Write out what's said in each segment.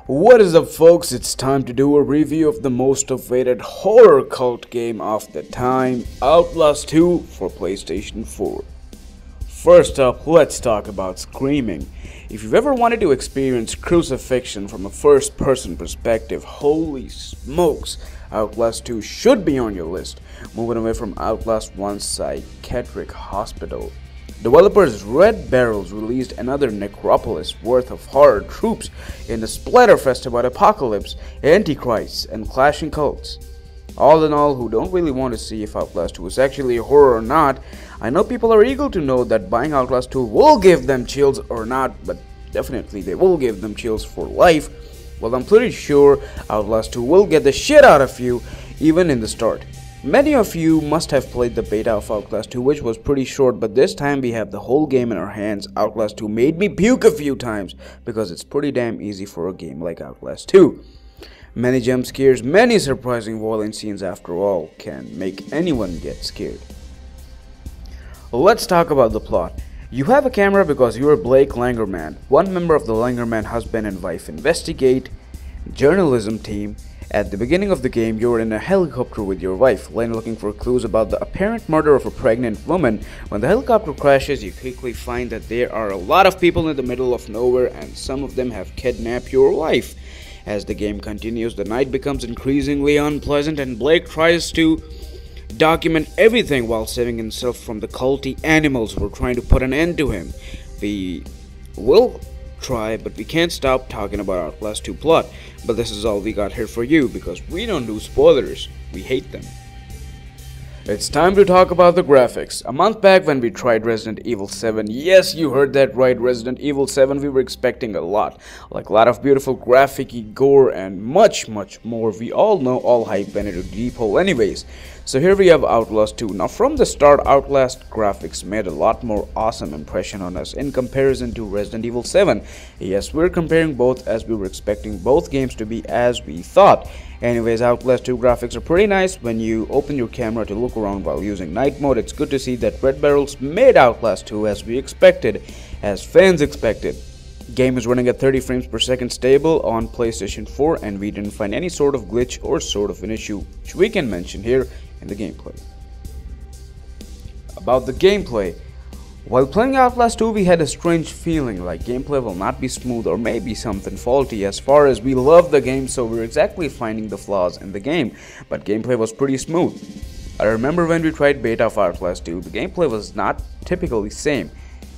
What is up, folks? It's time to do a review of the most awaited horror cult game of the time, Outlast 2 for PlayStation 4. First up, let's talk about screaming. If you've ever wanted to experience crucifixion from a first-person perspective, holy smokes, Outlast 2 should be on your list. Moving away from Outlast 1's psychiatric hospital, developers Red Barrels released another necropolis worth of horror tropes in the splatterfest about apocalypse, antichrists, and clashing cults. All in all, who don't really want to see if Outlast 2 is actually a horror or not, I know people are eager to know that buying Outlast 2 will give them chills or not, but definitely they will give them chills for life. Well, I'm pretty sure Outlast 2 will get the shit out of you, even in the start. Many of you must have played the beta of Outlast 2, which was pretty short, but this time we have the whole game in our hands. Outlast 2 made me puke a few times, because it's pretty damn easy for a game like Outlast 2. Many jump scares, many surprising violent scenes, after all, can make anyone get scared. Let's talk about the plot. You have a camera because you are Blake Langerman, one member of the Langerman husband and wife investigate journalism team. At the beginning of the game, you are in a helicopter with your wife, looking for clues about the apparent murder of a pregnant woman. When the helicopter crashes, you quickly find that there are a lot of people in the middle of nowhere, and some of them have kidnapped your wife. As the game continues, the night becomes increasingly unpleasant, and Blake tries to document everything while saving himself from the culty animals who are trying to put an end to him. We will try, but we can't stop talking about Outlast 2 plot. But this is all we got here for you, because we don't do spoilers. We hate them. It's time to talk about the graphics. A month back when we tried Resident Evil 7, yes, you heard that right, Resident Evil 7, we were expecting a lot. Like a lot of beautiful graphic-y gore and much more. We all know all hype went into deep hole anyways. So here we have Outlast 2. Now from the start, Outlast graphics made a lot more awesome impression on us in comparison to Resident Evil 7. Yes, we're comparing both as we were expecting both games to be as we thought. Anyways, Outlast 2 graphics are pretty nice. When you open your camera to look around while using night mode, it's good to see that Red Barrels made Outlast 2 as we expected, as fans expected. Game is running at 30 frames per second stable on PlayStation 4, and we didn't find any sort of glitch or sort of an issue which we can mention here in the gameplay. About the gameplay, while playing Outlast 2, we had a strange feeling like gameplay will not be smooth or maybe something faulty, as far as we love the game, so we're exactly finding the flaws in the game, but gameplay was pretty smooth. I remember when we tried beta of Outlast 2, the gameplay was not typically same.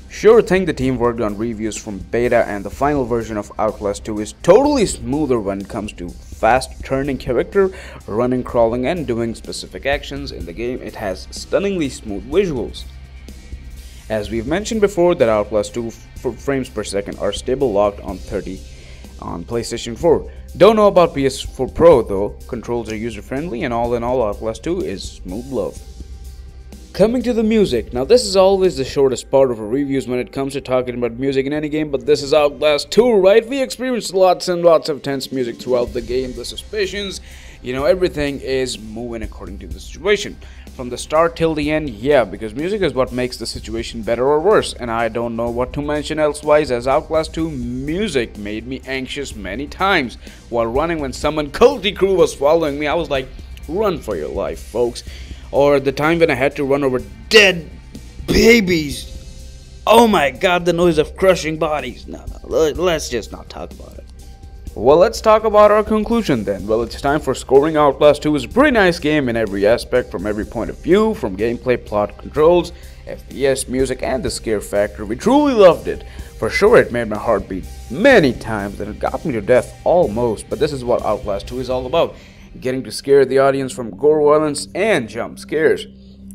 Sure thing the team worked on reviews from beta, and the final version of Outlast 2 is totally smoother when it comes to fast turning character, running, crawling, and doing specific actions in the game. It has stunningly smooth visuals. As we've mentioned before, that Outlast 2 frames per second are stable locked on 30 on PlayStation 4. Don't know about PS4 Pro though. Controls are user friendly, and all in all, Outlast 2 is smooth love. Coming to the music. Now this is always the shortest part of our reviews when it comes to talking about music in any game, but this is Outlast 2, right? We experienced lots and lots of tense music throughout the game. The suspicions, everything is moving according to the situation. From the start till the end, yeah, because music is what makes the situation better or worse, and I don't know what to mention elsewise, as Outlast 2 music made me anxious many times while running. When someone culty crew was following me, I was like, run for your life, folks. Or the time when I had to run over dead babies. Oh my god, the noise of crushing bodies. No, let's just not talk about it. Well, let's talk about our conclusion then. Well, it's time for scoring. Outlast 2 is a pretty nice game in every aspect, from every point of view, from gameplay, plot, controls, FPS, music, and the scare factor. We truly loved it. For sure, it made my heart beat many times, and it got me to death almost. But this is what Outlast 2 is all about. Getting to scare the audience from gore, violence, and jump scares.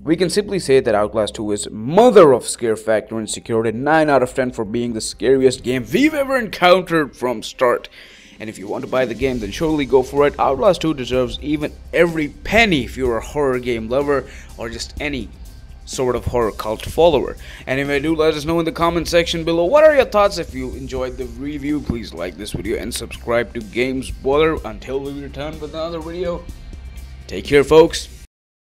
We can simply say that Outlast 2 is mother of scare factor and secured a 9 out of 10 for being the scariest game we've ever encountered from start. And if you want to buy the game, then surely go for it. Outlast 2 deserves even every penny if you're a horror game lover or just any sort of horror cult follower. Anyway, do let us know in the comment section below what are your thoughts. If you enjoyed the review, please like this video and subscribe to Game Spoiler. Until we return with another video, take care, folks.